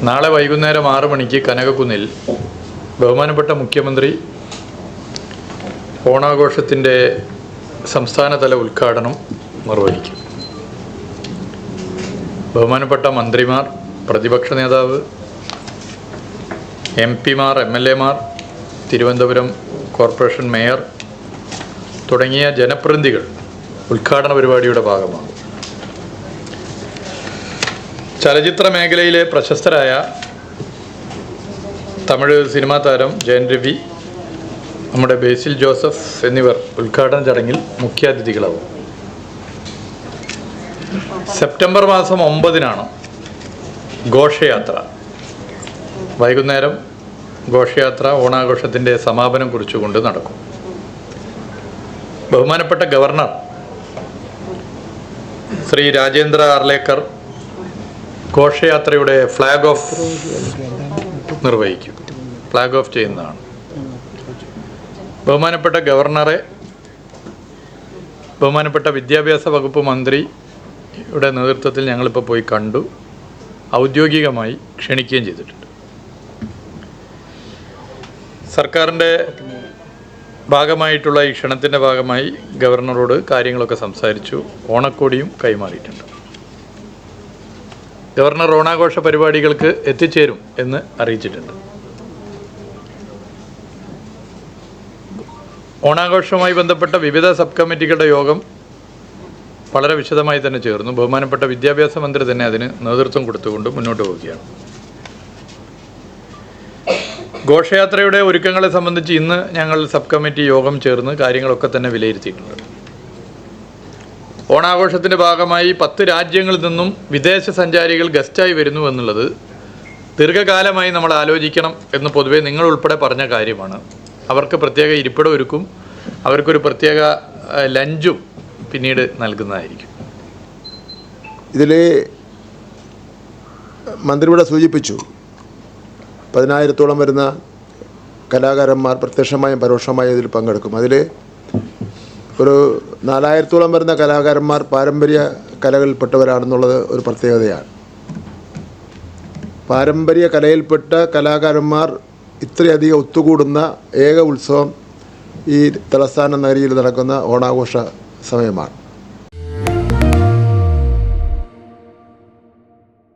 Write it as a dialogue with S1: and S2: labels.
S1: നാളെ വൈകുന്നേരം 6 മണിക്ക് കനകക്കുന്നിൽ ബഹുമാനപ്പെട്ട മുഖ്യമന്ത്രി ഓണാഘോഷത്തിൻ്റെ സംസ്ഥാനതല ഉദ്ഘാടനം നിർവഹിക്കും. ബഹുമാനപ്പെട്ട മന്ത്രിമാർ, പ്രതിപക്ഷ നേതാവ്, MP-മാർ, MLA-മാർ, തിരുവനന്തപുരം കോർപ്പറേഷൻ മേയർ തുടങ്ങിയ ജനപ്രതിനിധികൾ ഉദ്ഘാടന പരിപാടിയുടെ ഭാഗമാണ്. ചലച്ചിത്ര മേഖലയിലെ പ്രശസ്തരായ തമിഴ് സിനിമാ താരം ജയൻ രവി, നമ്മുടെ ബേസിൽ ജോസഫ് എന്നിവർ ഉദ്ഘാടന ചടങ്ങിൽ മുഖ്യാതിഥികളാവും. സെപ്റ്റംബർ മാസം 9-നാണ് ഘോഷയാത്ര. വൈകുന്നേരം ഘോഷയാത്ര ഓണാഘോഷത്തിൻ്റെ സമാപനം കുറിച്ചുകൊണ്ട് നടക്കും. ബഹുമാനപ്പെട്ട ഗവർണർ ശ്രീ രാജേന്ദ്ര ആർലേക്കർ ഘോഷയാത്രയുടെ ഫ്ലാഗ് ഓഫ് നിർവഹിക്കും. ഫ്ലാഗ് ഓഫ് ചെയ്യുന്നതാണ്. ബഹുമാനപ്പെട്ട ഗവർണറെ ബഹുമാനപ്പെട്ട വിദ്യാഭ്യാസ വകുപ്പ് മന്ത്രിയുടെ നേതൃത്വത്തിൽ ഞങ്ങളിപ്പോൾ പോയി കണ്ടു, ഔദ്യോഗികമായി ക്ഷണിക്കുകയും ചെയ്തിട്ടുണ്ട്. സർക്കാരിൻ്റെ ഭാഗമായിട്ടുള്ള ഈ ക്ഷണത്തിൻ്റെ ഭാഗമായി ഗവർണറോട് കാര്യങ്ങളൊക്കെ സംസാരിച്ചു. ഓണക്കോടിയും കൈമാറിയിട്ടുണ്ട്. ഗവർണർ ഓണാഘോഷ പരിപാടികൾക്ക് എത്തിച്ചേരും എന്ന് അറിയിച്ചിട്ടുണ്ട്. ഓണാഘോഷവുമായി ബന്ധപ്പെട്ട വിവിധ സബ് കമ്മിറ്റികളുടെ യോഗം വളരെ വിശദമായി തന്നെ ചേർന്നു. ബഹുമാനപ്പെട്ട വിദ്യാഭ്യാസ മന്ത്രി തന്നെ അതിന് നേതൃത്വം കൊടുത്തുകൊണ്ട് മുന്നോട്ട് പോവുകയാണ്. ഘോഷയാത്രയുടെ ഒരുക്കങ്ങളെ സംബന്ധിച്ച് ഇന്ന് ഞങ്ങൾ സബ് കമ്മിറ്റി യോഗം ചേർന്ന് കാര്യങ്ങളൊക്കെ തന്നെ വിലയിരുത്തിയിട്ടുണ്ട്. ഓണാഘോഷത്തിൻ്റെ ഭാഗമായി 10 രാജ്യങ്ങളിൽ നിന്നും വിദേശ സഞ്ചാരികൾ ഗസ്റ്റായി വരുന്നു എന്നുള്ളത് ദീർഘകാലമായി നമ്മൾ ആലോചിക്കണം എന്ന് പൊതുവെ നിങ്ങൾ ഉൾപ്പെടെ പറഞ്ഞ കാര്യമാണ്. അവർക്ക് പ്രത്യേക ഇരിപ്പിടം ഒരുക്കും, അവർക്കൊരു പ്രത്യേക ലഞ്ചും പിന്നീട് നൽകുന്നതായിരിക്കും.
S2: ഇതിൽ മന്ത്രിയുടെ സൂചിപ്പിച്ചു 10,000-ഓളം വരുന്ന കലാകാരന്മാർ പ്രത്യക്ഷമായും പരോക്ഷമായും ഇതിൽ പങ്കെടുക്കും. അതിൽ ഒരു 4,000-ഓളം വരുന്ന കലാകാരന്മാർ പാരമ്പര്യ കലകളിൽപ്പെട്ടവരാണെന്നുള്ളത് ഒരു പ്രത്യേകതയാണ്. പാരമ്പര്യ കലയിൽപ്പെട്ട കലാകാരന്മാർ ഇത്രയധികം ഒത്തുകൂടുന്ന ഏക ഉത്സവം ഈ തലസ്ഥാന നഗരിയിൽ നടക്കുന്ന ഓണാഘോഷ സമയമാണ്.